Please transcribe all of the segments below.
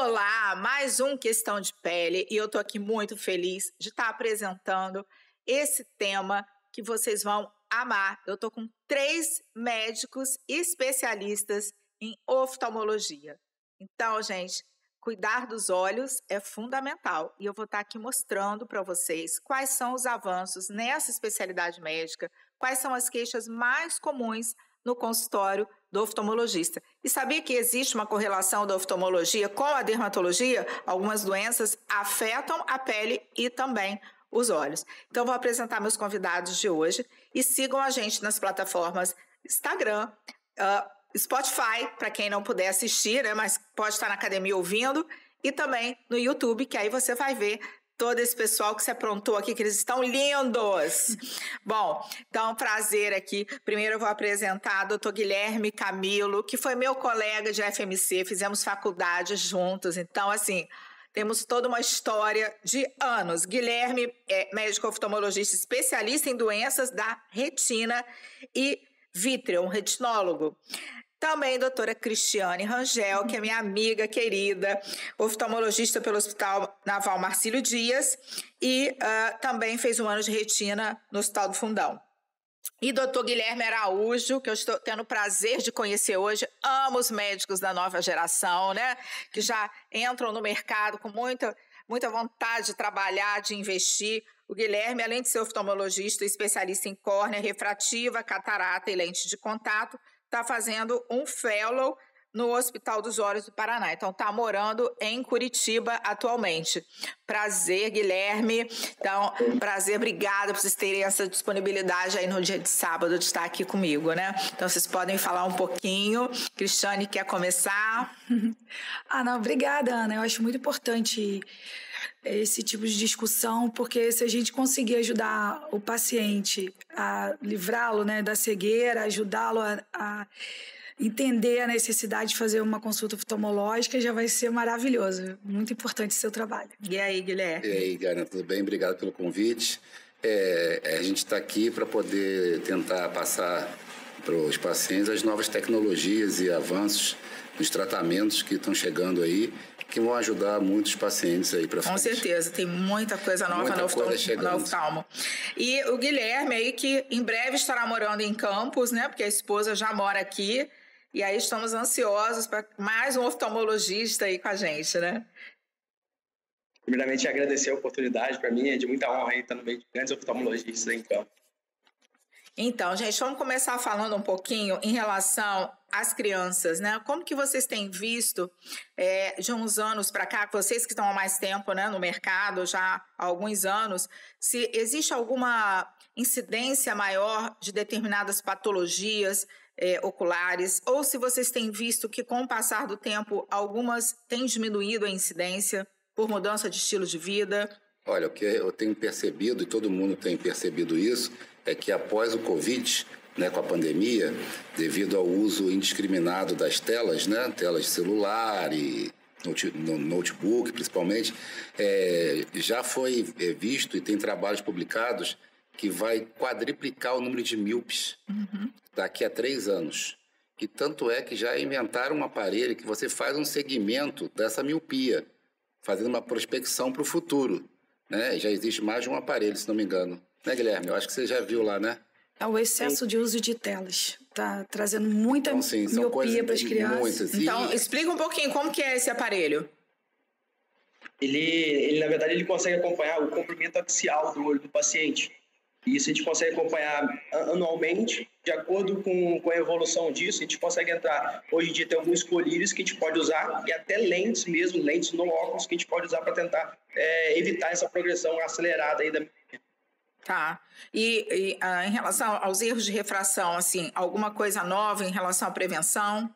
Olá, mais um Questão de Pele e eu tô aqui muito feliz de estar apresentando esse tema que vocês vão amar. Eu tô com 3 médicos especialistas em oftalmologia. Então, gente, cuidar dos olhos é fundamental e eu vou estar aqui mostrando para vocês quais são os avanços nessa especialidade médica, quais são as queixas mais comuns no consultório do oftalmologista. E sabia que existe uma correlação da oftalmologia com a dermatologia? Algumas doenças afetam a pele e também os olhos. Então, vou apresentar meus convidados de hoje e sigam a gente nas plataformas Instagram, Spotify, para quem não puder assistir, né, mas pode estar na academia ouvindo, e também no YouTube, que aí você vai ver todo esse pessoal que se aprontou aqui, que eles estão lindos. Bom, então, prazer aqui. Primeiro eu vou apresentar o Dr. Guilherme Camilo, que foi meu colega de FMC, fizemos faculdade juntos. Então, assim, temos toda uma história de anos. Guilherme é médico oftalmologista especialista em doenças da retina e vítreo, um retinólogo. Também a doutora Cristiane Rangel, que é minha amiga querida, oftalmologista pelo Hospital Naval Marcílio Dias e também fez um ano de retina no Hospital do Fundão. E doutor Guilherme Araújo, que eu estou tendo o prazer de conhecer hoje. Amo os médicos da nova geração, né? Que já entram no mercado com muita vontade de trabalhar, de investir. O Guilherme, além de ser oftalmologista, especialista em córnea, refrativa, catarata e lente de contato, está fazendo um fellow no Hospital dos Olhos do Paraná. Então, está morando em Curitiba atualmente. Prazer, Guilherme. Então, prazer, obrigada por vocês terem essa disponibilidade aí no dia de sábado de estar aqui comigo, né? Então, vocês podem falar um pouquinho. Cristiane, quer começar? Não, obrigada, Ana. Eu acho muito importante esse tipo de discussão, porque se a gente conseguir ajudar o paciente a livrá-lo, né, da cegueira, ajudá-lo a entender a necessidade de fazer uma consulta oftalmológica, já vai ser maravilhoso. Muito importante o seu trabalho. E aí, Guilherme? E aí, Ana, tudo bem? Obrigado pelo convite. A gente está aqui para poder tentar passar para os pacientes as novas tecnologias e avanços nos tratamentos que estão chegando aí, que vão ajudar muitos pacientes aí para frente. Com certeza, tem muita coisa nova no oftalmo. E o Guilherme aí, que em breve estará morando em Campos, né? Porque a esposa já mora aqui. E aí estamos ansiosos para mais um oftalmologista aí com a gente, né? Primeiramente, agradecer a oportunidade. Para mim é de muita honra estar no meio de grandes oftalmologistas em Campos. Então, gente, vamos começar falando um pouquinho em relação às crianças, né? Como que vocês têm visto de uns anos para cá, vocês que estão há mais tempo, né, no mercado, já há alguns anos, se existe alguma incidência maior de determinadas patologias oculares, ou se vocês têm visto que com o passar do tempo algumas têm diminuído a incidência por mudança de estilo de vida? Olha, o que eu tenho percebido, e todo mundo tem percebido isso, é que após o Covid, né, com a pandemia, devido ao uso indiscriminado das telas, né, telas de celular e notebook principalmente, já foi visto e tem trabalhos publicados que vai quadriplicar o número de míopes daqui a 3 anos. E tanto é que já inventaram um aparelho que você faz um segmento dessa miopia, fazendo uma prospecção para o futuro. Né? Já existe mais de um aparelho, se não me engano. Né, Guilherme? Eu acho que você já viu lá, né? O excesso de uso de telas está trazendo muita miopia para as crianças. Muitas. Então, explica um pouquinho como que é esse aparelho. Ele, na verdade, ele consegue acompanhar o comprimento axial do olho do paciente. E isso a gente consegue acompanhar anualmente, de acordo com a evolução disso. A gente consegue entrar, hoje em dia tem alguns colírios que a gente pode usar, e até lentes mesmo, lentes no óculos, que a gente pode usar para tentar evitar essa progressão acelerada aí da miopia. Tá. E em relação aos erros de refração, assim, alguma coisa nova em relação à prevenção?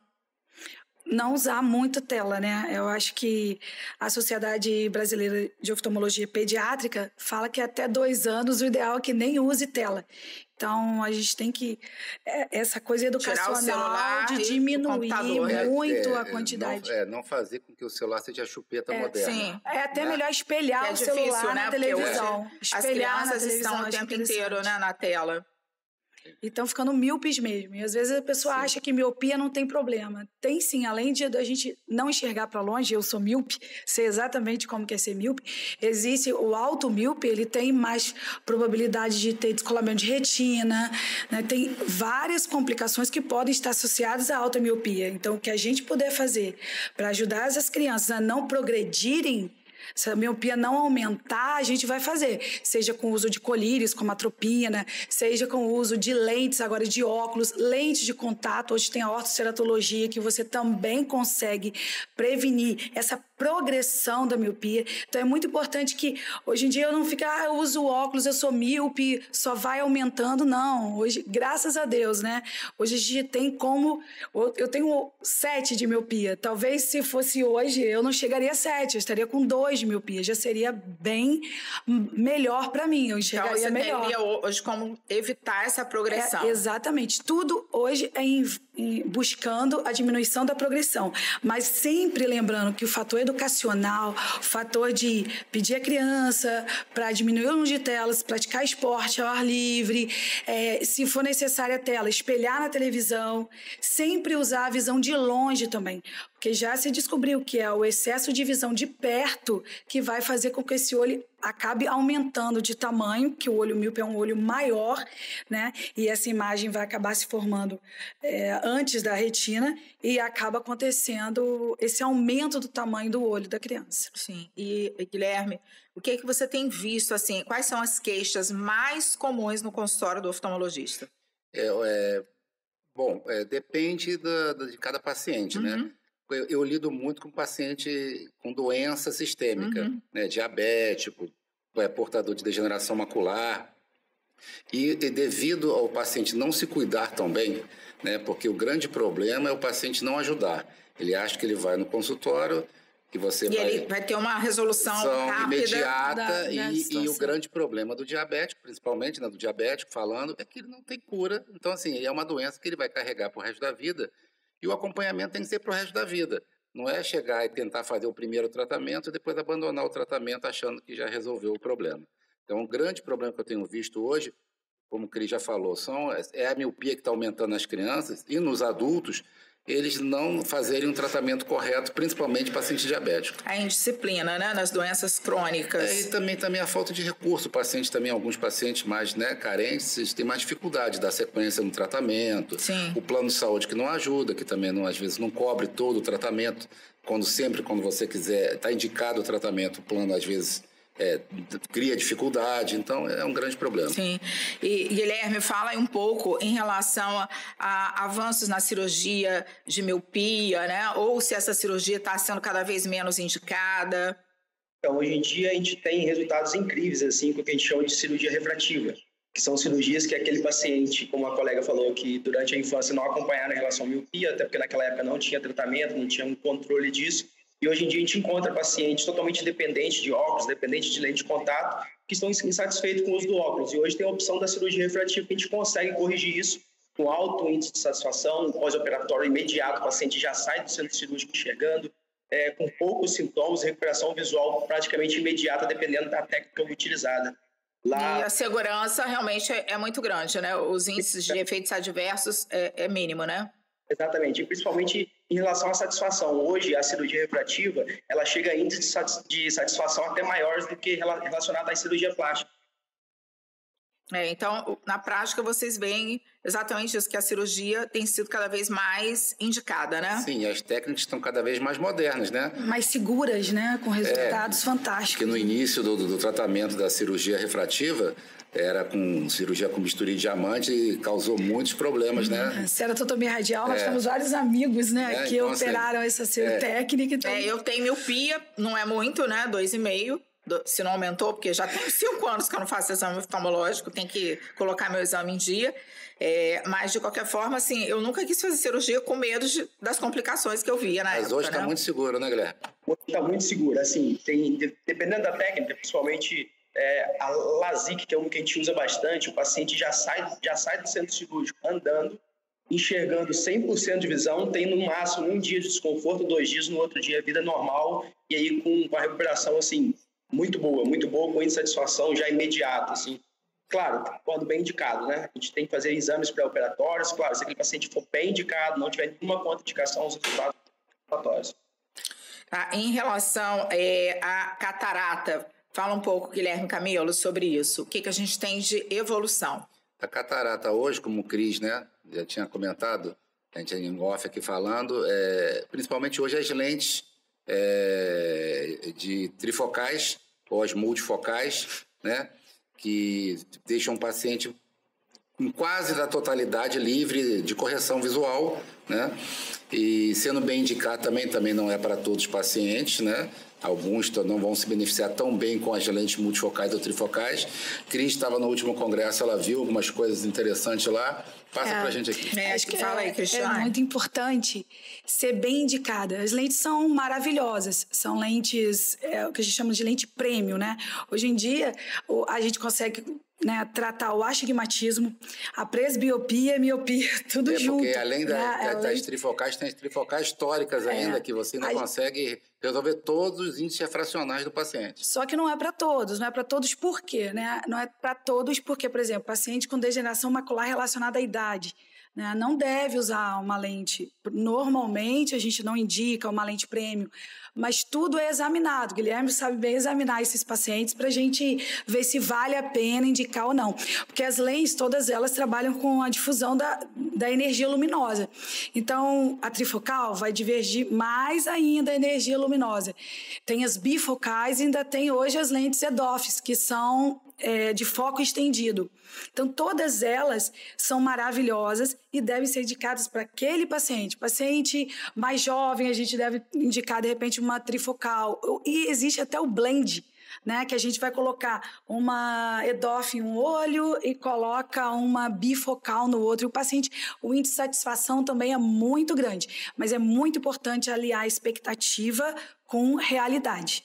Não usar muito tela, né? Eu acho que a Sociedade Brasileira de Oftalmologia Pediátrica fala que até 2 anos o ideal é que nem use tela. Então, a gente tem que... essa coisa educacional de diminuir muito a quantidade. Não fazer com que o celular seja a chupeta moderna. Sim. É até melhor espelhar o celular na televisão. As crianças estão o tempo inteiro, né, na tela. E estão ficando míopes mesmo. E às vezes a pessoa acha que miopia não tem problema. Tem sim, além de a gente não enxergar para longe, eu sou míope, sei exatamente como que é ser míope, existe o alto míope, ele tem mais probabilidade de ter descolamento de retina, né? Tem várias complicações que podem estar associadas à alta miopia. Então, o que a gente puder fazer para ajudar essas crianças a não progredirem, se a miopia não aumentar, a gente vai fazer. Seja com o uso de colírios, como atropina, seja com o uso de lentes, agora de óculos, lentes de contato. Hoje tem a ortoceratologia, que você também consegue prevenir essa progressão da miopia. Então, é muito importante que, hoje em dia, eu não fique, eu uso óculos, eu sou míope, só vai aumentando. Não. Hoje, graças a Deus, né? Hoje a gente tem como... Eu tenho 7 de miopia. Talvez, se fosse hoje, eu não chegaria a 7. Eu estaria com 2 de miopia. Já seria bem melhor para mim. Eu enxergaria melhor. Então, você teria hoje como evitar essa progressão. Exatamente. Tudo hoje é buscando a diminuição da progressão. Mas sempre lembrando que o fator educacional, o fator de pedir à criança para diminuir o número de telas, praticar esporte ao ar livre, se for necessária a tela, espelhar na televisão, sempre usar a visão de longe também. Porque já se descobriu que é o excesso de visão de perto que vai fazer com que esse olho acabe aumentando de tamanho, que o olho míope é um olho maior, né? E essa imagem vai acabar se formando antes da retina e acaba acontecendo esse aumento do tamanho do olho da criança. Sim. E, Guilherme, o que é que você tem visto, assim, quais são as queixas mais comuns no consultório do oftalmologista? Depende de cada paciente, né? Eu lido muito com paciente com doença sistêmica, né, diabético, portador de degeneração macular. E devido ao paciente não se cuidar tão bem, né, porque o grande problema é o paciente não ajudar. Ele acha que ele vai no consultório e você ele vai ter uma resolução rápida, imediata. E o grande problema do diabético, principalmente, né, do diabético falando, é que ele não tem cura. Então, assim, é uma doença que ele vai carregar pro resto da vida. E o acompanhamento tem que ser para o resto da vida. Não é chegar e tentar fazer o primeiro tratamento e depois abandonar o tratamento achando que já resolveu o problema. Então, um grande problema que eu tenho visto hoje, como o Cris já falou, é a miopia que está aumentando nas crianças e nos adultos, eles não fazerem um tratamento correto, principalmente pacientes diabéticos. A indisciplina, né, nas doenças crônicas. E também a falta de recurso. Alguns pacientes mais, né, carentes têm mais dificuldade de dar sequência no tratamento. Sim. O plano de saúde que não ajuda, que também às vezes não cobre todo o tratamento. Quando você quiser, está indicado o tratamento, o plano às vezes cria dificuldade, então é um grande problema. Sim. E Guilherme, fala aí um pouco em relação a avanços na cirurgia de miopia, né? Ou se essa cirurgia está sendo cada vez menos indicada. Então, hoje em dia, a gente tem resultados incríveis, assim, com o que a gente chama de cirurgia refrativa, que são cirurgias que aquele paciente, como a colega falou, que durante a infância não acompanharam em relação à miopia, até porque naquela época não tinha tratamento, não tinha um controle disso. E hoje em dia a gente encontra pacientes totalmente dependentes de óculos, dependentes de lente de contato, que estão insatisfeitos com o uso do óculos. E hoje tem a opção da cirurgia refrativa, que a gente consegue corrigir isso com alto índice de satisfação, pós-operatório imediato, o paciente já sai do centro cirúrgico enxergando, com poucos sintomas, recuperação visual praticamente imediata, dependendo da técnica utilizada. E a segurança realmente é muito grande, né? Os índices de efeitos adversos é mínimo, né? Exatamente, e principalmente em relação à satisfação. Hoje, a cirurgia refrativa, ela chega a índices de satisfação até maiores do que relacionada à cirurgia plástica. Então, na prática, vocês veem exatamente isso, que a cirurgia tem sido cada vez mais indicada, né? Sim, as técnicas estão cada vez mais modernas, né? Mais seguras, né? Com resultados fantásticos. Porque no início do tratamento da cirurgia refrativa, era com cirurgia com bisturi de diamante e causou muitos problemas, né? Ceratotomia radial, nós temos vários amigos, né? Que então, operaram essa técnica. Então... eu tenho miopia, não é muito, né? 2,5. Se não aumentou, porque já tem 5 anos que eu não faço exame oftalmológico, tem que colocar meu exame em dia. Mas, de qualquer forma, assim, eu nunca quis fazer cirurgia com medo das complicações que eu via na época. Mas hoje está muito seguro, né, Guilherme? Hoje está muito seguro. Assim, dependendo da técnica, principalmente a LASIK, que é uma que a gente usa bastante, o paciente já sai do centro cirúrgico andando, enxergando 100% de visão, tem no máximo 1 dia de desconforto, 2 dias, no outro dia vida normal, e aí com a recuperação, assim, muito boa, com índice de satisfação já imediato, assim. Claro, quando bem indicado, né? A gente tem que fazer exames pré-operatórios, claro, se aquele paciente for bem indicado, não tiver nenhuma contraindicação aos resultados operatórios. Tá? Em relação à catarata, fala um pouco, Guilherme Camilo, sobre isso. O que a gente tem de evolução? A catarata hoje, como o Cris, né, já tinha comentado, a gente em off aqui falando, principalmente hoje as lentes de trifocais ou as multifocais, né, que deixam o paciente em quase da totalidade livre de correção visual, né? E sendo bem indicado também não é para todos os pacientes, né? Alguns não vão se beneficiar tão bem com as lentes multifocais ou trifocais. Cris estava no último congresso, ela viu algumas coisas interessantes lá. Passa para a gente aqui. Acho que fala aí, Cristiane. É muito importante ser bem indicada. As lentes são maravilhosas. São lentes, o que a gente chama de lente premium, né? Hoje em dia, a gente consegue... né, tratar o astigmatismo, a presbiopia, miopia, tudo junto. Porque além das trifocais, tem as trifocais históricas ainda, que você não consegue resolver todos os índices refracionais do paciente. Só que não é para todos, não é para todos por quê? Né? Não é para todos porque, por exemplo, paciente com degeneração macular relacionada à idade, né, não deve usar uma lente. Normalmente, a gente não indica uma lente premium, mas tudo é examinado. Guilherme sabe bem examinar esses pacientes para a gente ver se vale a pena indicar ou não. Porque as lentes, todas elas trabalham com a difusão da energia luminosa. Então, a trifocal vai divergir mais ainda a energia luminosa. Tem as bifocais e ainda tem hoje as lentes EDOFs, que são de foco estendido. Então, todas elas são maravilhosas e devem ser indicadas para aquele paciente. Paciente mais jovem, a gente deve indicar, de repente, uma trifocal. E existe até o blend, né? Que a gente vai colocar uma EDOF em um olho e coloca uma bifocal no outro. E o paciente, o índice de satisfação também é muito grande. Mas é muito importante aliar a expectativa com realidade.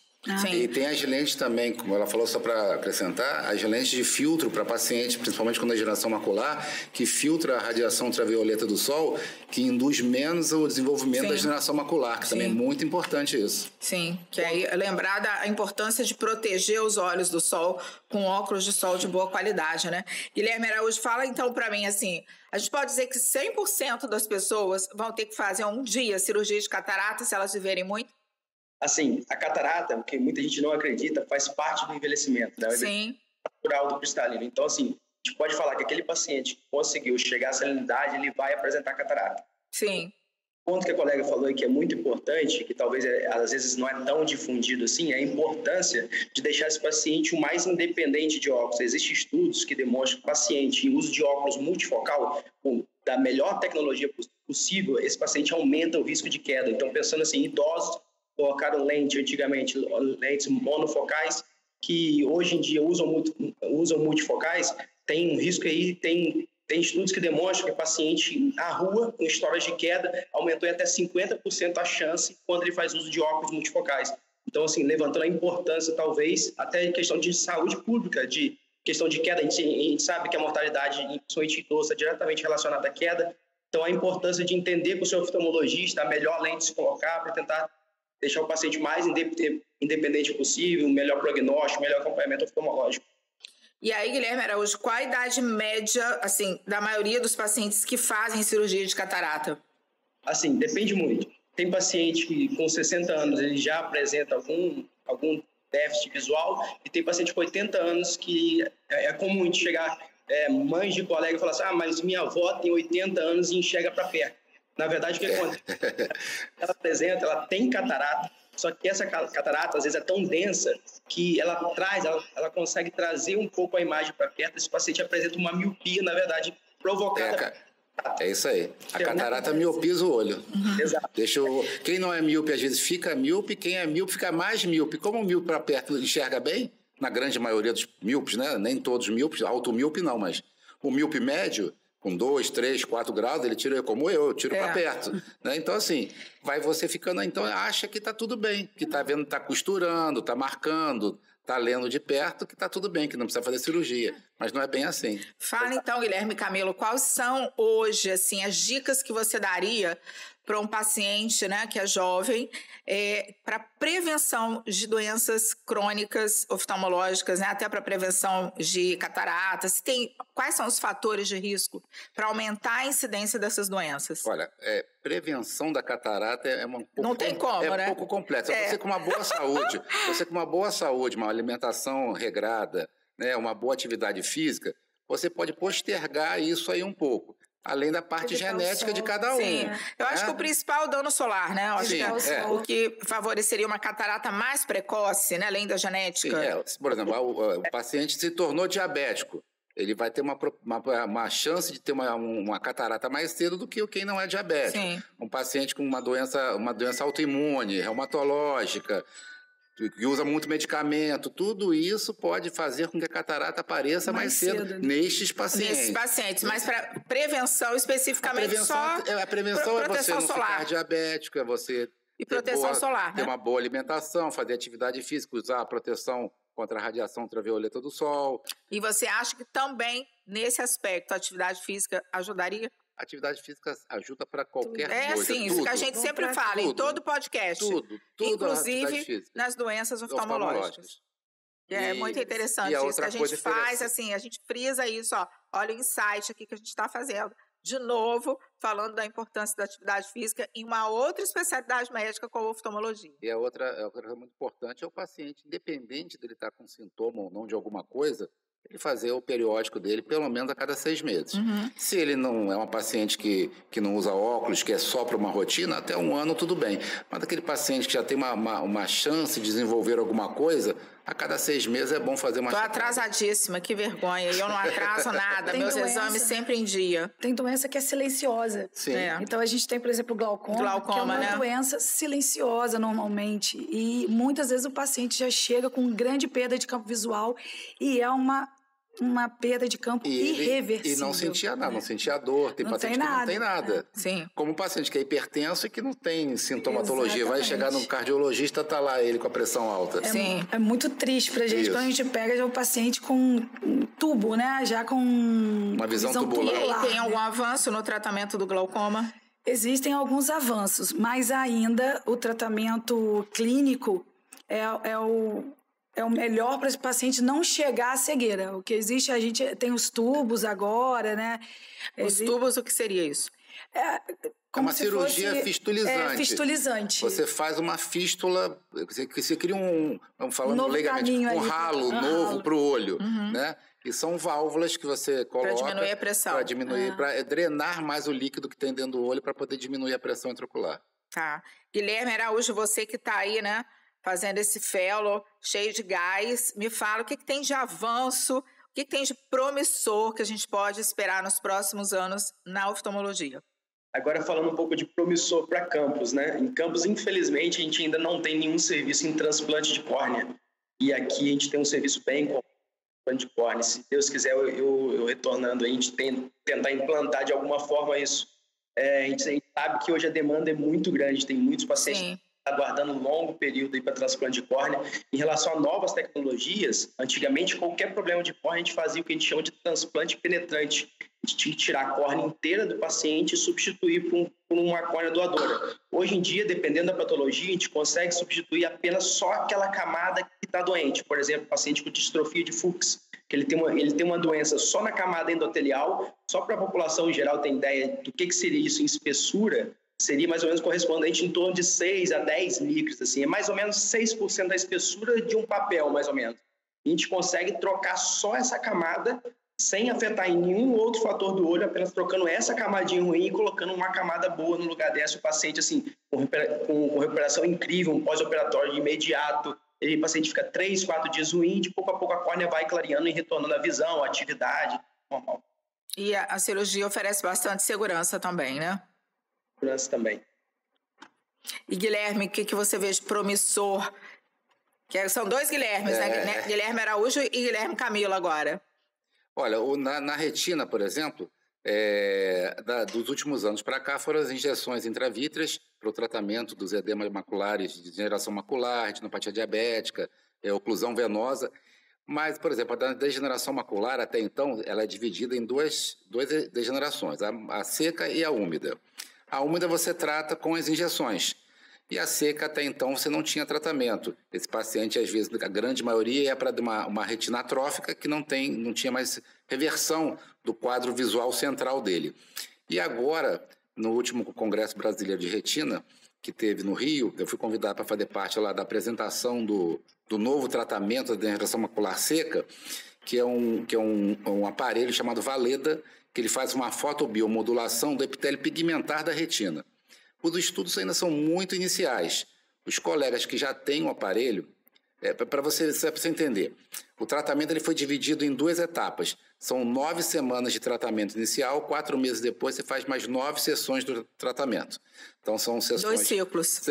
E tem as lentes também, como ela falou, só para acrescentar, as lentes de filtro para pacientes, principalmente com degeneração macular, que filtra a radiação ultravioleta do sol, que induz menos o desenvolvimento da degeneração macular, que também é muito importante isso. Sim, que aí lembrar da importância de proteger os olhos do sol com óculos de sol de boa qualidade, né? Guilherme Araújo, fala então para mim assim, a gente pode dizer que 100% das pessoas vão ter que fazer um dia cirurgia de catarata se elas viverem muito? Assim, a catarata, que muita gente não acredita, faz parte do envelhecimento, né? Sim. Natural do cristalino. Então, assim, a gente pode falar que aquele paciente que conseguiu chegar à salinidade, ele vai apresentar catarata. Sim. O ponto que a colega falou aí que é muito importante, que talvez às vezes não é tão difundido assim, é a importância de deixar esse paciente o mais independente de óculos. Existem estudos que demonstram que o paciente em uso de óculos multifocal, da melhor tecnologia possível, esse paciente aumenta o risco de queda. Então, pensando assim, idosos colocaram antigamente lentes monofocais, que hoje em dia usam multifocais, tem um risco aí, tem estudos que demonstram que o paciente na rua, com histórias de queda, aumentou em até 50% a chance quando ele faz uso de óculos multifocais. Então, assim, levantando a importância, talvez, até em questão de saúde pública, de questão de queda, a gente sabe que a mortalidade, principalmente idosa, é diretamente relacionada à queda. Então, a importância de entender com o seu oftalmologista a melhor lente se colocar para tentar deixar o paciente mais independente possível, melhor prognóstico, melhor acompanhamento oftalmológico. E aí, Guilherme Araújo, qual a idade média, assim, da maioria dos pacientes que fazem cirurgia de catarata? Assim, depende muito. Tem paciente que com 60 anos ele já apresenta algum déficit visual e tem paciente com 80 anos que é comum a gente chegar, mães de colega e falar assim, mas minha avó tem 80 anos e enxerga para perto. Na verdade, o que acontece? Ela tem catarata, só que essa catarata, às vezes, é tão densa que ela consegue trazer um pouco a imagem para perto. Esse paciente apresenta uma miopia, na verdade, provocada. É isso aí. A catarata miopia o olho. Exato. Quem não é míope, às vezes, fica míope. Quem é míope, fica mais míope. Como o míope para perto enxerga bem, na grande maioria dos míopes, né? Nem todos os míopes, automíope não, mas o míope médio, com 2, 3, 4 graus, ele tira como eu tiro para perto. Né? Então, assim, vai você ficando... Então, acha que está tudo bem, que está vendo, está costurando, está marcando, está lendo de perto, que está tudo bem, que não precisa fazer cirurgia. Mas não é bem assim. Fala, então, Guilherme Camilo, quais são hoje, assim, as dicas que você daria para um paciente, né, que é jovem, para prevenção de doenças crônicas oftalmológicas, né, até para prevenção de cataratas? Quais são os fatores de risco para aumentar a incidência dessas doenças? Olha, prevenção da catarata não tem como, né? pouco complexo. Você com uma boa saúde, uma alimentação regrada, né, uma boa atividade física, você pode postergar isso aí um pouco. Além da parte genética de cada um. Sim, eu acho que o principal é o dano solar, né? Eu acho que o que favoreceria uma catarata mais precoce, né? Além da genética. Sim, por exemplo, o paciente se tornou diabético. Ele vai ter uma chance de ter uma catarata mais cedo do que quem não é diabético. Sim. Um paciente com uma doença autoimune, reumatológica, que usa muito medicamento, tudo isso pode fazer com que a catarata apareça mais cedo nestes pacientes. Mas para prevenção especificamente a prevenção é você não ficar diabético, é você ter uma boa alimentação, fazer atividade física, usar a proteção contra a radiação ultravioleta do sol. E você acha que também, nesse aspecto, a atividade física ajudaria? A atividade física ajuda para qualquer coisa. Sim, isso que a gente sempre fala, em todo podcast. Tudo. Inclusive nas doenças oftalmológicas. É muito interessante isso que a gente faz, assim, a gente frisa isso, ó. Olha o insight aqui que a gente está fazendo. De novo, falando da importância da atividade física em uma outra especialidade médica como a oftalmologia. E a outra coisa muito importante é o paciente, independente dele estar com sintoma ou não de alguma coisa, ele fazer o periódico dele pelo menos a cada 6 meses. Se ele não é uma paciente que não usa óculos, que é só para uma rotina, até 1 ano tudo bem. Mas aquele paciente que já tem uma chance de desenvolver alguma coisa, a cada 6 meses é bom fazer uma... Estou atrasadíssima, que vergonha. Eu não atraso nada, meus exames sempre em dia. Tem doença que é silenciosa. Sim. Então a gente tem, por exemplo, o glaucoma, que é uma doença silenciosa normalmente. E muitas vezes o paciente já chega com grande perda de campo visual e é uma perda de campo irreversível. E não sentia nada, não sentia dor. Tem paciente que não tem nada. Sim. Como um paciente que é hipertenso e que não tem sintomatologia. Vai chegar no cardiologista, tá lá ele com a pressão alta. Sim. É muito triste pra gente. Quando a gente pega o paciente com um tubo, né? Já com uma visão tubular. E tem algum avanço no tratamento do glaucoma? Existem alguns avanços, mas ainda o tratamento clínico é o melhor para esse paciente não chegar à cegueira. O que existe, a gente tem os tubos agora, né? Os tubos, o que seria isso? É uma cirurgia fistulizante. Fistulizante. Você faz uma fístula, você cria falando legalmente, um ralo novo para o olho, né? E são válvulas que você coloca... Para diminuir a pressão. Para diminuir, para drenar mais o líquido que tem dentro do olho para poder diminuir a pressão intraocular. Tá. Guilherme Araújo, você que está aí, né? Fazendo esse fellow cheio de gás, me fala o que tem de avanço, o que tem de promissor que a gente pode esperar nos próximos anos na oftalmologia. Agora falando um pouco de promissor para campus, né? Em campus, infelizmente, a gente ainda não tem nenhum serviço em transplante de córnea. E aqui a gente tem um serviço bem com transplante de córnea. Se Deus quiser, eu retornando, a gente tentar implantar de alguma forma isso. A gente sabe que hoje a demanda é muito grande, tem muitos pacientes... Sim. Aguardando um longo período para transplante de córnea. Em relação a novas tecnologias, antigamente qualquer problema de córnea a gente fazia o que a gente chama de transplante penetrante. A gente tinha que tirar a córnea inteira do paciente e substituir por uma córnea doadora. Hoje em dia, dependendo da patologia, a gente consegue substituir apenas só aquela camada que está doente. Por exemplo, paciente com distrofia de Fuchs, que ele tem uma doença só na camada endotelial. Só para a população em geral ter ideia do que seria isso em espessura, seria mais ou menos correspondente em torno de 6 a 10 micras, assim. É mais ou menos 6% da espessura de um papel, mais ou menos. A gente consegue trocar só essa camada sem afetar em nenhum outro fator do olho, apenas trocando essa camadinha ruim e colocando uma camada boa no lugar dessa. O paciente, assim, com recuperação incrível, um pós-operatório de imediato. O paciente fica 3, 4 dias ruim e de pouco a pouco a córnea vai clareando e retornando a visão, a atividade normal. E a cirurgia oferece bastante segurança também, né? Também. E Guilherme, o que você vê de promissor? São 2 Guilhermes, né? Guilherme Araújo e Guilherme Camilo agora. Olha, na retina, por exemplo, dos últimos anos para cá foram as injeções intravítreas para o tratamento dos edemas maculares de degeneração macular, retinopatia diabética, oclusão venosa. Mas, por exemplo, a degeneração macular, até então, ela é dividida em duas degenerações, a seca e a úmida. A úmida você trata com as injeções. E a seca, até então, você não tinha tratamento. Esse paciente, às vezes, a grande maioria ia para uma retina atrófica que não tinha mais reversão do quadro visual central dele. E agora, no último Congresso Brasileiro de Retina, que teve no Rio, eu fui convidado para fazer parte lá da apresentação do novo tratamento da degeneração macular seca, que é um aparelho chamado Valeda, que ele faz uma fotobiomodulação do epitélio pigmentar da retina. Os estudos ainda são muito iniciais. Os colegas que já têm o aparelho, para você entender, o tratamento ele foi dividido em 2 etapas. São 9 semanas de tratamento inicial, 4 meses depois você faz mais 9 sessões do tratamento. Então são sessões... 2 ciclos.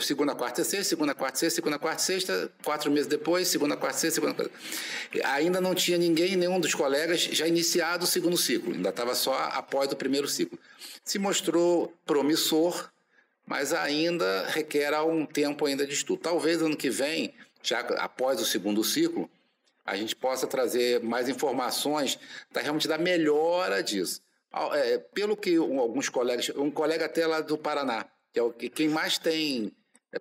Segunda, quarta e sexta, segunda, quarta e sexta, segunda, quarta e sexta, 4 meses depois, segunda, quarta e sexta, segunda, quarta... Ainda não tinha nenhum dos colegas já iniciado o segundo ciclo, ainda estava só após o primeiro ciclo. Se mostrou promissor, mas ainda requer um tempo ainda de estudo. Talvez ano que vem, já após o segundo ciclo, a gente possa trazer mais informações realmente da melhora disso. Pelo que alguns colegas, um colega até lá do Paraná, quem mais tem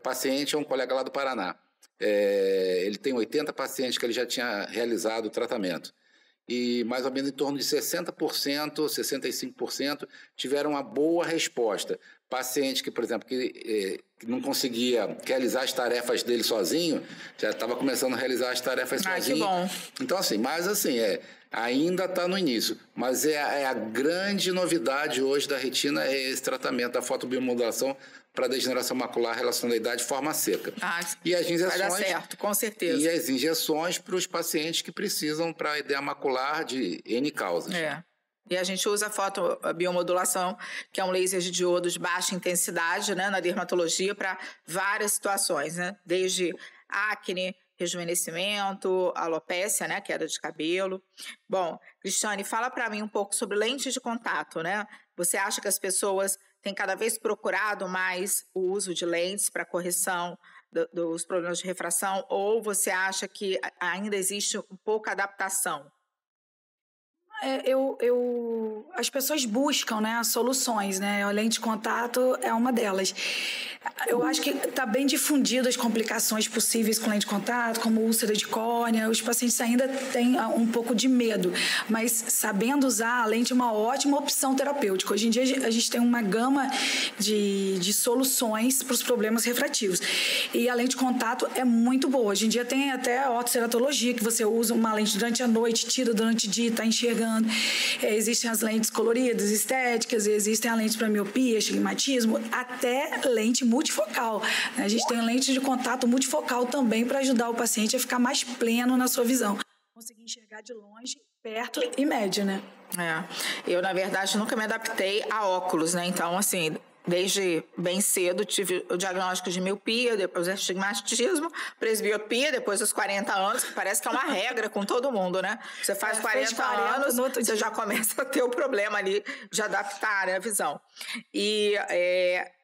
paciente é um colega lá do Paraná. Ele tem 80 pacientes que ele já tinha realizado o tratamento. E mais ou menos em torno de 60%, 65% tiveram uma boa resposta. Paciente que, por exemplo, que não conseguia realizar as tarefas dele sozinho, já estava começando a realizar as tarefas sozinho. Que bom. Então, ainda está no início, mas a grande novidade hoje da retina é esse tratamento da fotobiomodulação para degeneração macular relacionada à idade de forma seca. E as injeções, vai dar certo, com certeza. E as injeções para os pacientes que precisam para edema macular de N causas. E a gente usa a fotobiomodulação, que é um laser de diodo de baixa intensidade, né, na dermatologia para várias situações, né? Desde acne, rejuvenescimento, alopécia, né, queda de cabelo. Bom, Cristiane, fala para mim um pouco sobre lentes de contato, né? Você acha que as pessoas têm cada vez procurado mais o uso de lentes para correção dos problemas de refração, ou você acha que ainda existe um pouco adaptação? As pessoas buscam, né, soluções, né? A lente de contato é uma delas. Eu acho que está bem difundido as complicações possíveis com lente de contato, como úlcera de córnea. Os pacientes ainda têm um pouco de medo, mas sabendo usar, a lente é uma ótima opção terapêutica. Hoje em dia a gente tem uma gama de soluções para os problemas refrativos. E a lente de contato é muito boa. Hoje em dia tem até a ortoceratologia, que você usa uma lente durante a noite, tira durante o dia, está enxergando. Existem as lentes coloridas, estéticas, existem a lente para miopia, estigmatismo, até lente multifocal. A gente tem lente de contato multifocal também para ajudar o paciente a ficar mais pleno na sua visão. Conseguir enxergar de longe, perto e médio, né? Eu, na verdade, nunca me adaptei a óculos, né? Então, assim, desde bem cedo tive o diagnóstico de miopia, depois astigmatismo, presbiopia, depois dos 40 anos, que parece que é uma regra com todo mundo, né? Você faz 40 anos, você já começa a ter o problema ali de adaptar a visão. E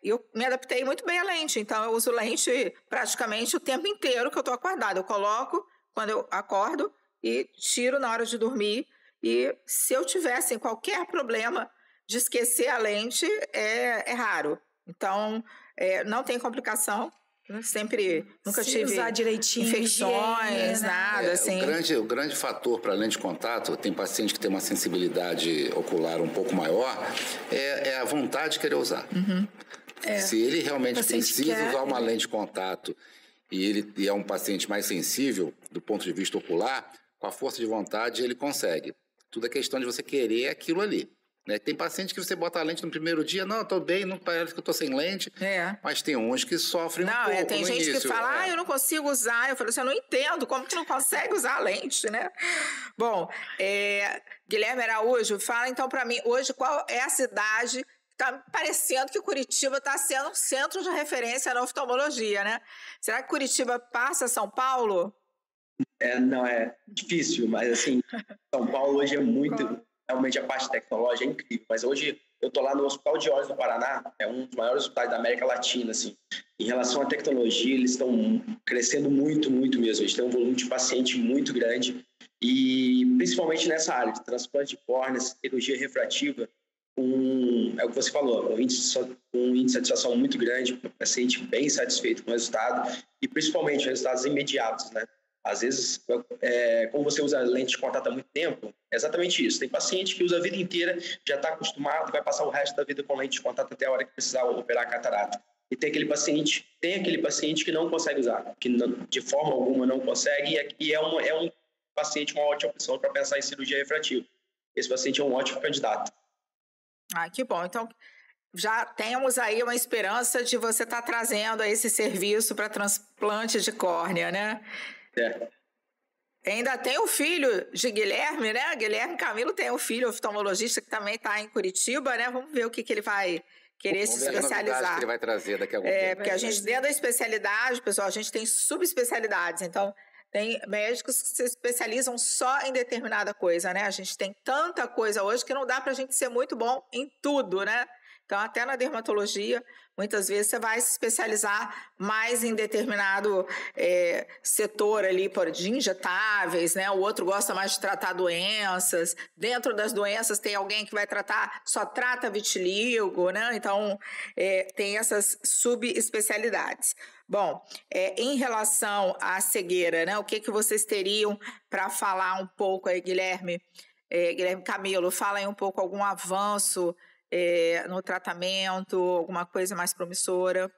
eu me adaptei muito bem à lente, então eu uso lente praticamente o tempo inteiro que eu estou acordada. Eu coloco quando eu acordo e tiro na hora de dormir. E se eu tivesse qualquer problema de esquecer a lente, é raro. Então, não tem complicação. Nunca tive usar direitinho, infecções, nada assim. O grande fator para a lente de contato, tem paciente que tem uma sensibilidade ocular um pouco maior, é a vontade de querer usar. Se ele realmente precisa usar uma lente de contato e ele é um paciente mais sensível do ponto de vista ocular, com a força de vontade ele consegue. Tudo é questão de você querer aquilo ali. Né? Tem paciente que você bota a lente no primeiro dia, não, eu tô bem, não parece que eu tô sem lente, mas tem uns que sofrem um pouco tem gente início, que fala, eu não consigo usar, eu falo assim, eu não entendo, como que não consegue usar a lente, né? Bom, Guilherme Araújo, fala então para mim, hoje qual é a cidade, tá parecendo que Curitiba está sendo um centro de referência na oftalmologia, né? Será que Curitiba passa São Paulo? Não, é difícil, mas assim, São Paulo hoje é muito... Realmente a parte tecnológica é incrível, mas hoje eu estou lá no Hospital de Olhos do Paraná, é um dos maiores hospitais da América Latina, assim. Em relação à tecnologia, eles estão crescendo muito, muito mesmo. A gente tem um volume de paciente muito grande e principalmente nessa área de transplante de córnea, cirurgia refrativa, é o que você falou, um índice de satisfação muito grande, o paciente bem satisfeito com o resultado e principalmente resultados imediatos, né? Às vezes, como você usa lente de contato há muito tempo, é exatamente isso. Tem paciente que usa a vida inteira, já está acostumado, vai passar o resto da vida com lente de contato até a hora que precisar operar a catarata. E tem aquele paciente que não consegue usar, que de forma alguma não consegue, e é um paciente uma ótima opção para pensar em cirurgia refrativa. Esse paciente é um ótimo candidato. Que bom. Então, já temos aí uma esperança de você estar trazendo esse serviço para transplante de córnea, né? Ainda tem o filho de Guilherme, né? Guilherme Camilo tem um filho oftalmologista que também está em Curitiba, né? Vamos ver o que ele vai querer se especializar. Que ele vai trazer daqui a algum tempo. Porque a gente, dentro da especialidade, pessoal, a gente tem subespecialidades. Então, tem médicos que se especializam só em determinada coisa, né? A gente tem tanta coisa hoje que não dá para a gente ser muito bom em tudo, né? Então, até na dermatologia, muitas vezes você vai se especializar mais em determinado setor ali, de injetáveis, né? O outro gosta mais de tratar doenças. Dentro das doenças tem alguém que vai só trata vitiligo, né? Então, tem essas subespecialidades. Bom, em relação à cegueira, né? O que vocês teriam para falar um pouco aí, Guilherme? Guilherme Camilo, fala aí um pouco algum avanço no tratamento, alguma coisa mais promissora?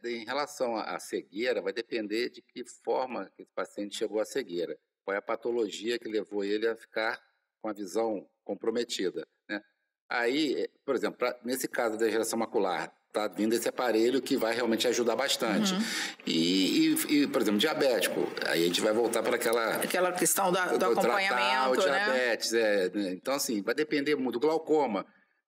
Em relação à cegueira, vai depender de que forma que esse paciente chegou à cegueira. Qual é a patologia que levou ele a ficar com a visão comprometida, né? Aí, por exemplo, nesse caso da degeneração macular, está vindo esse aparelho que vai realmente ajudar bastante. E, por exemplo, diabético, aí a gente vai voltar para aquela questão do acompanhamento, o diabetes, né? Então, assim, vai depender muito do glaucoma.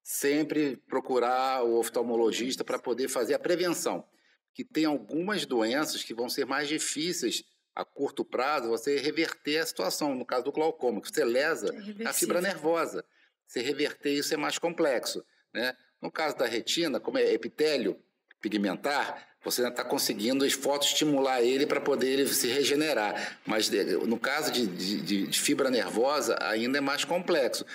Sempre procurar o oftalmologista para poder fazer a prevenção. Que tem algumas doenças que vão ser mais difíceis a curto prazo você reverter a situação. No caso do glaucoma, que você lesa a fibra nervosa. Você reverter isso é mais complexo, né? No caso da retina, como é epitélio pigmentar, você ainda está conseguindo fotoestimular ele para poder ele se regenerar. Mas no caso de fibra nervosa, ainda é mais complexo.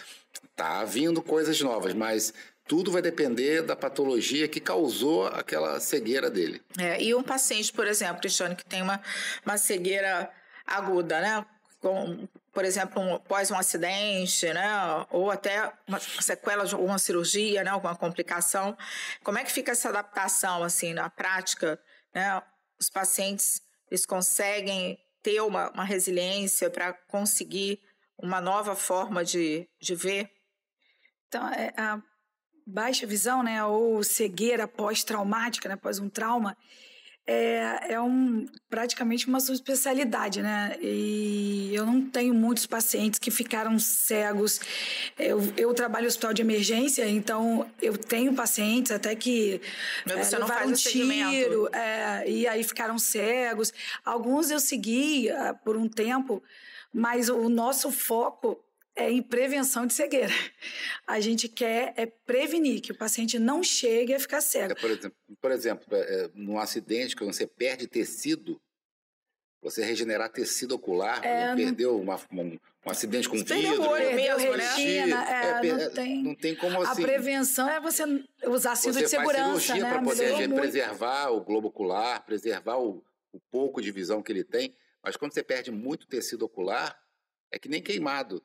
Está vindo coisas novas, mas tudo vai depender da patologia que causou aquela cegueira dele. E um paciente, por exemplo, Cristiane, que tem uma cegueira aguda, né? Por exemplo, após um acidente, né? Ou até uma sequela de alguma cirurgia, né? Alguma complicação. Como é que fica essa adaptação, assim, na prática, né? Os pacientes, eles conseguem ter uma resiliência para conseguir uma nova forma de ver? Então, a baixa visão, né, ou cegueira pós-traumática, né, após um trauma, praticamente uma subespecialidade, né? E eu não tenho muitos pacientes que ficaram cegos. Eu trabalho no hospital de emergência, então eu tenho pacientes até que você não faz levaram um tiro, e aí ficaram cegos. Alguns eu segui por um tempo, mas o nosso foco é em prevenção de cegueira. A gente quer prevenir que o paciente não chegue a ficar cego. Por exemplo, num acidente que você perde tecido, você regenerar tecido ocular, perdeu um acidente com vidro, perdeu retina, não tem como assim. A prevenção é você usar cinto de segurança, você faz cirurgia para poder preservar o globo ocular, preservar o pouco de visão que ele tem, mas quando você perde muito tecido ocular, é que nem queimado.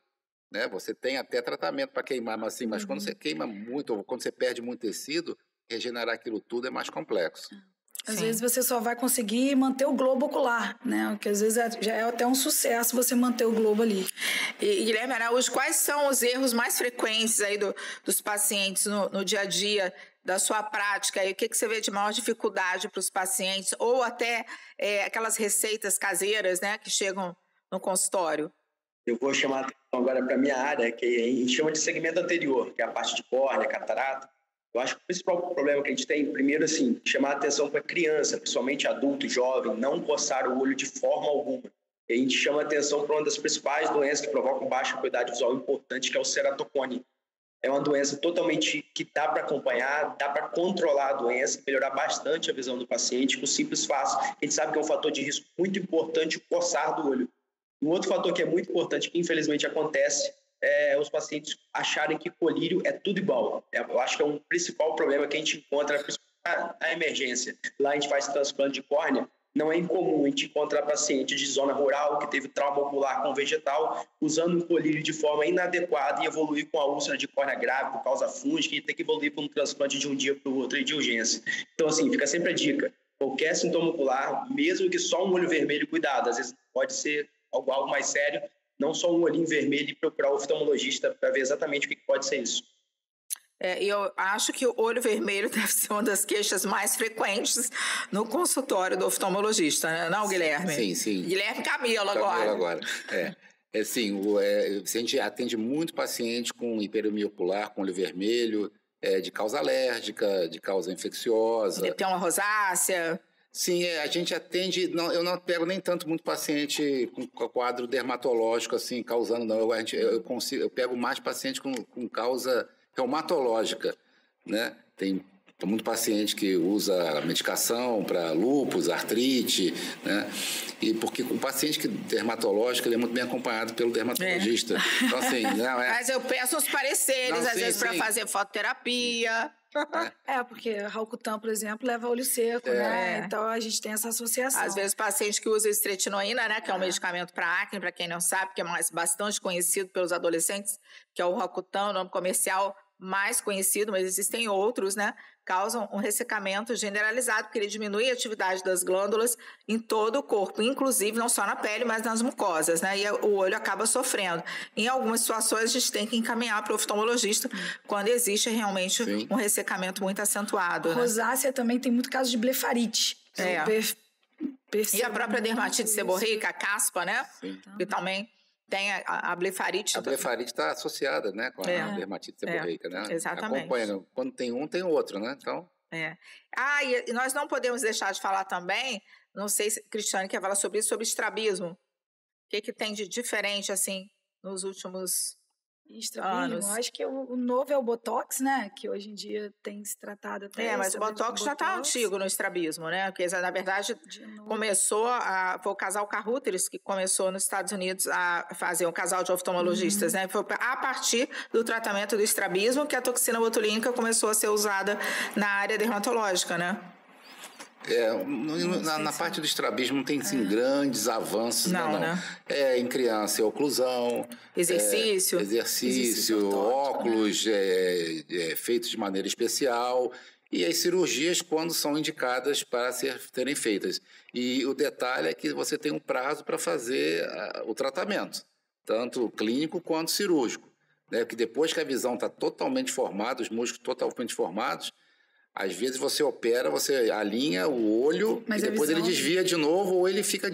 Né? Você tem até tratamento para queimar, mas quando você queima muito, ou quando você perde muito tecido, regenerar aquilo tudo é mais complexo. Às vezes você só vai conseguir manter o globo ocular, né? Porque às vezes já é até um sucesso você manter o globo ali. E Guilherme Araújo, quais são os erros mais frequentes aí dos pacientes no dia a dia da sua prática? E o que você vê de maior dificuldade para os pacientes? Ou até aquelas receitas caseiras, né, que chegam no consultório? Eu vou chamar a atenção agora para a minha área, que a gente chama de segmento anterior, que é a parte de córnea, catarata. Eu acho que o principal problema que a gente tem, primeiro, assim, chamar a atenção para a criança, principalmente adulto e jovem, não coçar o olho de forma alguma. E a gente chama a atenção para uma das principais doenças que provocam baixa acuidade visual importante, que é o ceratocone. É uma doença totalmente que dá para acompanhar, dá para controlar a doença, melhorar bastante a visão do paciente, com simples passos. A gente sabe que é um fator de risco muito importante o coçar do olho. Um outro fator que é muito importante, que infelizmente acontece, os pacientes acharem que colírio é tudo igual. Eu acho que é um principal problema que a gente encontra na emergência. Lá a gente faz transplante de córnea, não é incomum a gente encontrar paciente de zona rural que teve trauma ocular com vegetal usando um colírio de forma inadequada e evoluir com a úlcera de córnea grave por causa fúngica e ter que evoluir para um transplante de um dia para o outro e de urgência. Então, assim, fica sempre a dica. Qualquer sintoma ocular, mesmo que só um olho vermelho, cuidado. Às vezes pode ser algo mais sério, não só um olhinho vermelho, e procurar o oftalmologista para ver exatamente o que pode ser isso. Eu acho que o olho vermelho deve ser uma das queixas mais frequentes no consultório do oftalmologista, né? Não, Guilherme? Sim. Guilherme Camilo agora. A gente atende muito paciente com hiperemia ocular, com olho vermelho, de causa alérgica, de causa infecciosa. Tem uma rosácea. Sim, a gente atende, eu não pego nem tanto muito paciente com quadro dermatológico, assim, causando, não. Eu pego mais paciente com causa reumatológica, né? Tem muito paciente que usa medicação para lúpus, artrite, né? E porque o paciente dermatológico, ele é muito bem acompanhado pelo dermatologista. Então, assim, Mas eu peço uns pareceres, às vezes, para fazer fototerapia. Porque Ralcutan, por exemplo, leva olho seco, né? Então a gente tem essa associação. Às vezes, paciente que usa estretinoína, né? Que é um medicamento para acne, para quem não sabe, que é bastante conhecido pelos adolescentes, que é o Ralcutan, o nome comercial mais conhecido, mas existem outros, né? Causam um ressecamento generalizado, porque ele diminui a atividade das glândulas em todo o corpo, inclusive não só na pele, mas nas mucosas, né? E o olho acaba sofrendo. Em algumas situações, a gente tem que encaminhar para o oftalmologista quando existe realmente um ressecamento muito acentuado. Rosácea também tem muito caso de blefarite. E a própria dermatite seborreica, a caspa, né? Sim. Que também tem a blefarite. A blefarite está associada, né, com a dermatite seborreica, né? Exatamente. Acompanha. Quando tem um, tem outro, né? Então... E nós não podemos deixar de falar também, não sei se Cristiane quer falar sobre isso, sobre estrabismo. O que tem de diferente, assim, nos últimos anos? Acho que o novo é o Botox, né? Que hoje em dia tem se tratado até... Mas o Botox já está antigo no estrabismo, né? Porque, na verdade, foi o casal Carruthers que começou nos Estados Unidos a fazer um casal de oftalmologistas, né? Foi a partir do tratamento do estrabismo que a toxina botulínica começou a ser usada na área dermatológica, né? Na parte do estrabismo não tem, sim, grandes avanços, não. Em criança é oclusão, exercício óculos feitos de maneira especial e as cirurgias quando são indicadas para serem feitas. E o detalhe é que você tem um prazo para fazer o tratamento, tanto clínico quanto cirúrgico, né? Porque depois que a visão está totalmente formada, os músculos totalmente formados, às vezes você opera, você alinha o olho e depois ele desvia de novo ou ele fica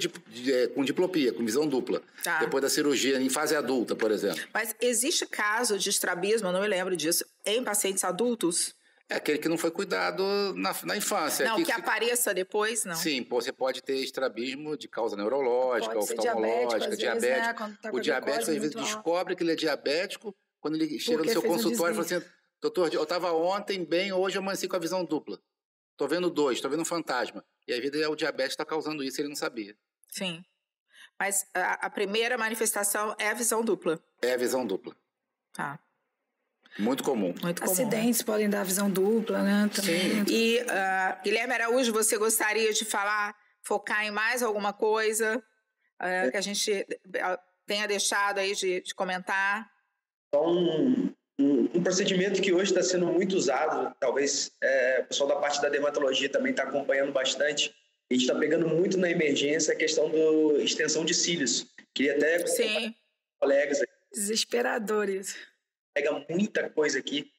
com diplopia, com visão dupla. Depois da cirurgia, em fase adulta, por exemplo. Mas existe caso de estrabismo, eu não me lembro disso, em pacientes adultos? É aquele que não foi cuidado na infância. Não, que apareça depois, não? Sim, você pode ter estrabismo de causa neurológica, oftalmológica, diabético. O diabético, às vezes, descobre que ele é diabético quando ele chega no seu consultório e fala assim... Doutor, eu estava ontem bem, hoje eu amanheci com a visão dupla. Estou vendo 2, estou vendo um fantasma. E às vezes o diabetes está causando isso, ele não sabia. Sim. Mas a primeira manifestação é a visão dupla. É a visão dupla. Tá. Muito comum. Acidentes podem dar visão dupla, né? Também. Sim. E, Guilherme Araújo, você gostaria de focar em mais alguma coisa que a gente tenha deixado aí de comentar? Um procedimento que hoje está sendo muito usado, talvez o pessoal da parte da dermatologia também está acompanhando bastante. A gente está pegando muito na emergência a questão da extensão de cílios. Queria até com colegas aqui. Desesperadores. Pega muita coisa aqui,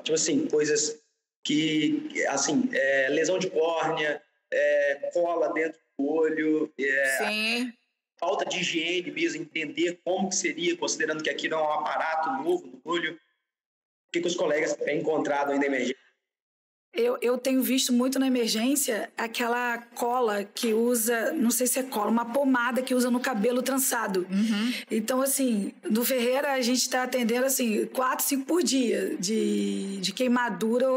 tipo assim, coisas que, assim, lesão de córnea, cola dentro do olho, falta de higiene mesmo, entender como que seria, considerando que aqui não é um aparato novo no olho. O que os colegas têm encontrado aí na emergência? Eu tenho visto muito na emergência aquela cola que usa, não sei se é cola, uma pomada que usa no cabelo trançado. Então, assim, no Ferreira a gente está atendendo, assim, 4, 5 por dia de queimadura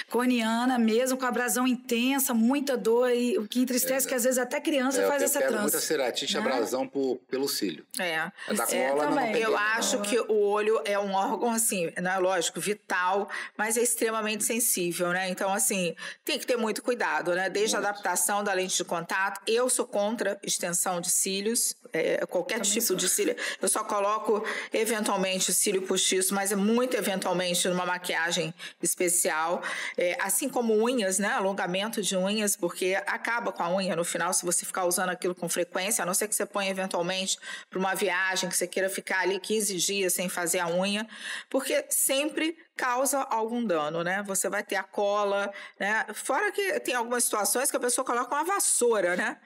corneana mesmo, com abrasão intensa, muita dor, e o que entristece que às vezes até criança faz essa trança. Muita ceratite, abrasão pelo cílio. Da cola não. Eu acho que o olho é um órgão, assim, não é lógico, vital, mas é extremamente sensível, né? Então, assim, tem que ter muito cuidado, né? Desde a adaptação da lente de contato. Eu sou contra extensão de cílios, qualquer tipo de cílio. Eu só coloco, eventualmente, cílio postiço, mas é muito eventualmente numa maquiagem especial. Assim como unhas, né? Alongamento de unhas, porque acaba com a unha no final, se você ficar usando aquilo com frequência, a não ser que você ponha eventualmente para uma viagem, que você queira ficar ali 15 dias sem fazer a unha, porque sempre causa algum dano, né? Você vai ter a cola, né? Fora que tem algumas situações que a pessoa coloca uma vassoura, né?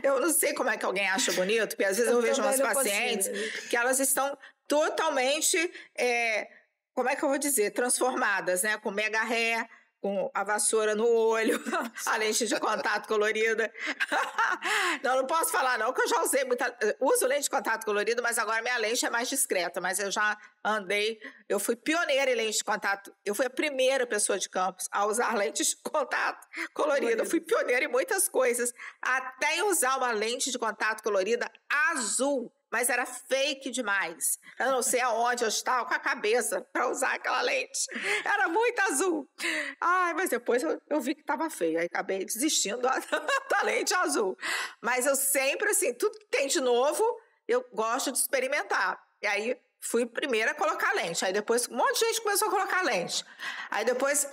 Eu não sei como é que alguém acha bonito, porque às vezes eu vejo umas pacientes que elas estão totalmente, como é que eu vou dizer, transformadas, né? Com mega ré, com a vassoura no olho, a lente de contato colorida. Não posso falar não, que eu já usei uso lente de contato colorido, mas agora minha lente é mais discreta, mas eu já eu fui pioneira em lente de contato, eu fui a primeira pessoa de Campos a usar lente de contato colorida, eu fui pioneira em muitas coisas, até em usar uma lente de contato colorida azul, mas era fake demais. Eu não sei aonde eu estava com a cabeça para usar aquela lente. Era muito azul. Mas depois eu vi que estava feio. Aí acabei desistindo da lente azul. Mas eu sempre, assim, tudo que tem de novo, eu gosto de experimentar. E aí fui primeira a colocar lente. Aí depois um monte de gente começou a colocar lente. Aí depois,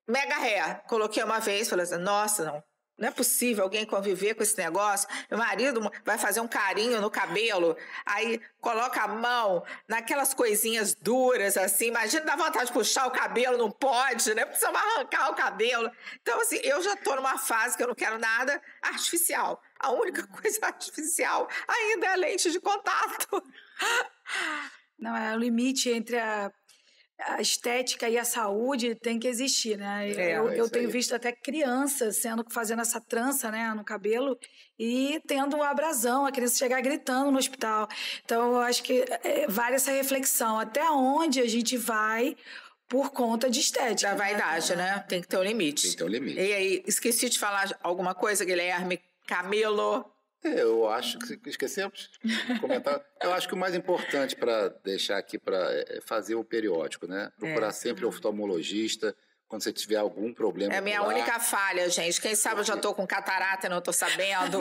mega ré. Coloquei uma vez, falei assim, nossa, não é possível alguém conviver com esse negócio. Meu marido vai fazer um carinho no cabelo, aí coloca a mão naquelas coisinhas duras, assim. Imagina, dá vontade de puxar o cabelo, não pode, né? Precisa arrancar o cabelo. Então, assim, eu já estou numa fase que eu não quero nada artificial. A única coisa artificial ainda é a lente de contato. Não, é o limite entre a estética e a saúde tem que existir, né? Eu tenho visto até crianças fazendo essa trança, né, no cabelo e tendo uma abrasão, a criança chegar gritando no hospital. Então, eu acho que vale essa reflexão. Até onde a gente vai por conta de estética? Da vaidade, né? Tem que ter um limite. Tem que ter um limite. E aí, esqueci de falar alguma coisa, Guilherme? Camilo? Eu acho que esquecemos de comentar. Eu acho que o mais importante para deixar aqui é fazer o periódico, né? Procurar sempre o oftalmologista quando você tiver algum problema. É a minha única falha, gente. Quem sabe eu já estou com catarata e não estou sabendo.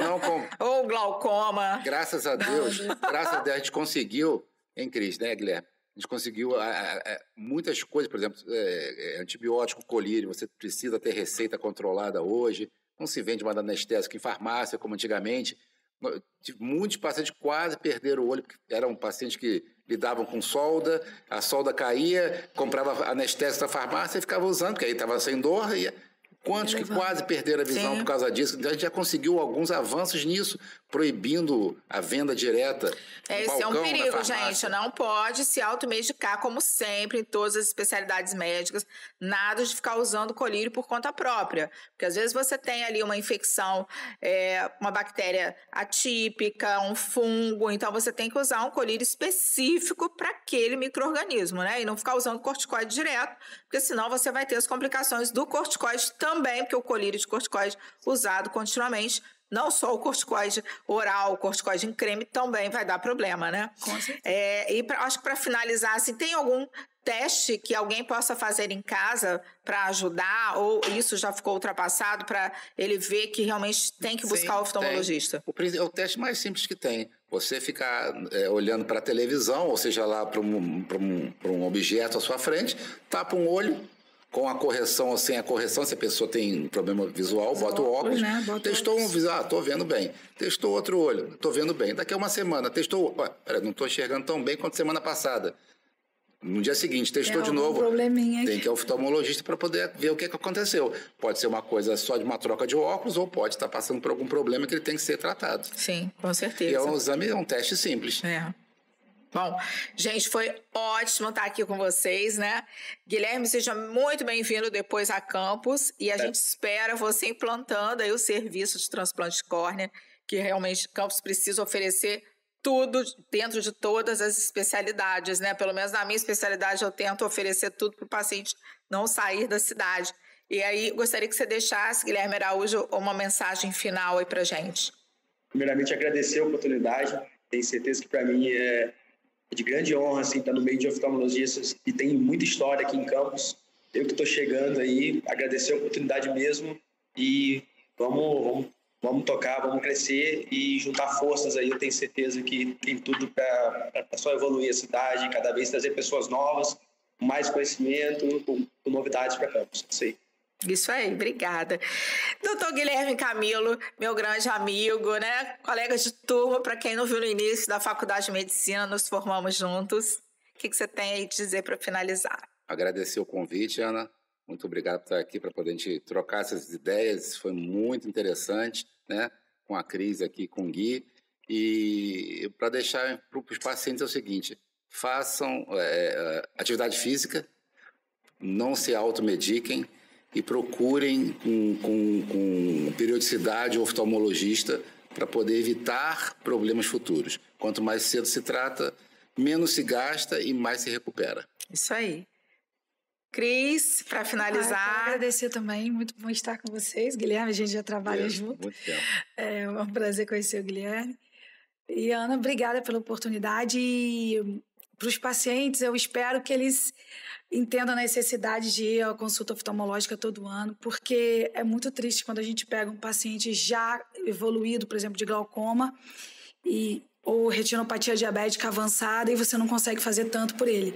Ou glaucoma. Graças a Deus, a gente conseguiu, hein, Cris, né, Guilherme? A gente conseguiu muitas coisas, por exemplo, antibiótico colírio, você precisa ter receita controlada hoje. Não se vende mais anestésico em farmácia, como antigamente. Muitos pacientes quase perderam o olho, porque eram pacientes que lidavam com solda, a solda caía, comprava anestésico na farmácia e ficava usando, porque aí estava sem dor. Quantos que quase perderam a visão por causa disso? Então, a gente já conseguiu alguns avanços nisso, proibindo a venda direta. Esse é um perigo, gente. Não pode se automedicar, como sempre, em todas as especialidades médicas. Nada de ficar usando colírio por conta própria. Porque às vezes você tem ali uma infecção, uma bactéria atípica, um fungo. Então você tem que usar um colírio específico para aquele micro-organismo, né? E não ficar usando corticoide direto, porque senão você vai ter as complicações do corticoide também, porque o colírio de corticoide usado continuamente, não só o corticoide oral, o corticoide em creme também vai dar problema, né? Com certeza. Acho que para finalizar, assim, tem algum teste que alguém possa fazer em casa para ajudar, ou isso já ficou ultrapassado para ele ver que realmente tem que buscar o oftalmologista? É o teste mais simples que tem. Você ficar olhando para a televisão, ou seja, lá para um objeto à sua frente, tapa um olho, com a correção ou sem a correção, se a pessoa tem problema visual, bota o óculos, né? Testou um visual, estou vendo bem. Testou outro olho, estou vendo bem. Daqui a uma semana, testou, não estou enxergando tão bem quanto semana passada. No dia seguinte, testou de novo. Tem que ir ao oftalmologista para poder ver o que aconteceu. Pode ser uma coisa só de uma troca de óculos ou pode estar passando por algum problema que ele tem que ser tratado. Sim, com certeza. E é um exame, é um teste simples. Bom, gente, foi ótimo estar aqui com vocês, né? Guilherme, seja muito bem-vindo depois a Campos e a gente espera você implantando aí o serviço de transplante de córnea, que realmente Campos precisa oferecer tudo dentro de todas as especialidades, né? Pelo menos na minha especialidade eu tento oferecer tudo para o paciente não sair da cidade. E aí, gostaria que você deixasse, Guilherme Araújo, uma mensagem final aí para a gente. Primeiramente, agradecer a oportunidade. Tenho certeza que para mim é de grande honra assim, estar no meio de oftalmologistas que tem muita história aqui em Campos. Eu que estou chegando aí, agradecer a oportunidade mesmo e vamos tocar, vamos crescer e juntar forças aí. Eu tenho certeza que tem tudo para só evoluir a cidade, cada vez trazer pessoas novas, com mais conhecimento, com novidades para Campos. Isso aí, obrigada. Doutor Guilherme Camilo, meu grande amigo, né? Colega de turma, para quem não viu no início da Faculdade de Medicina, nos formamos juntos. O que você tem aí de dizer para finalizar? Agradecer o convite, Ana. Muito obrigado por estar aqui para poder a gente trocar essas ideias. Foi muito interessante, né? Com a Cris aqui, com o Gui. E para deixar para os pacientes é o seguinte: façam atividade física, não se automediquem, e procurem com periodicidade o oftalmologista para poder evitar problemas futuros. Quanto mais cedo se trata, menos se gasta e mais se recupera. Isso aí. Cris, para finalizar... Quero agradecer também, muito bom estar com vocês. Guilherme, a gente já trabalha junto. Muito tempo. É um prazer conhecer o Guilherme. E, Ana, obrigada pela oportunidade. E para os pacientes, eu espero que eles entendam a necessidade de ir à consulta oftalmológica todo ano, porque é muito triste quando a gente pega um paciente já evoluído, por exemplo, de glaucoma, ou retinopatia diabética avançada, e você não consegue fazer tanto por ele.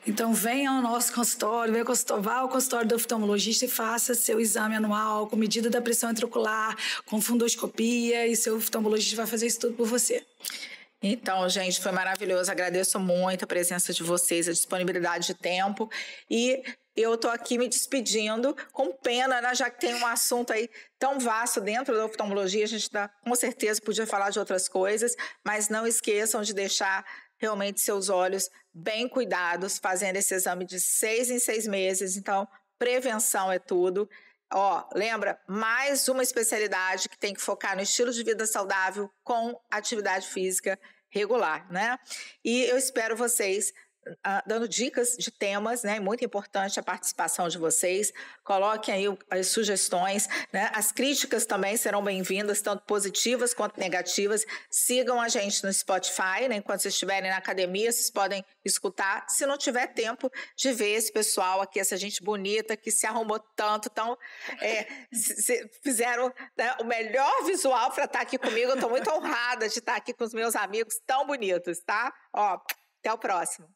Então, venha ao nosso consultório, vá ao consultório do oftalmologista e faça seu exame anual com medida da pressão intraocular, com fundoscopia, e seu oftalmologista vai fazer isso tudo por você. Então, gente, foi maravilhoso. Agradeço muito a presença de vocês, a disponibilidade de tempo. E eu estou aqui me despedindo com pena, né? Já que tem um assunto aí tão vasto dentro da oftalmologia, a gente com certeza podia falar de outras coisas, mas não esqueçam de deixar realmente seus olhos bem cuidados, fazendo esse exame de 6 em 6 meses. Então, prevenção é tudo. Lembra, mais uma especialidade que tem que focar no estilo de vida saudável com atividade física regular, né? E eu espero vocês dando dicas de temas, né? Muito importante a participação de vocês. Coloquem aí as sugestões, né? As críticas também serão bem-vindas, tanto positivas quanto negativas. Sigam a gente no Spotify, né? Enquanto vocês estiverem na academia, vocês podem escutar. Se não tiver tempo de ver esse pessoal aqui, essa gente bonita que se arrumou tanto, fizeram, né, o melhor visual para estar aqui comigo. Eu estou muito honrada de estar aqui com os meus amigos tão bonitos, tá? Até o próximo.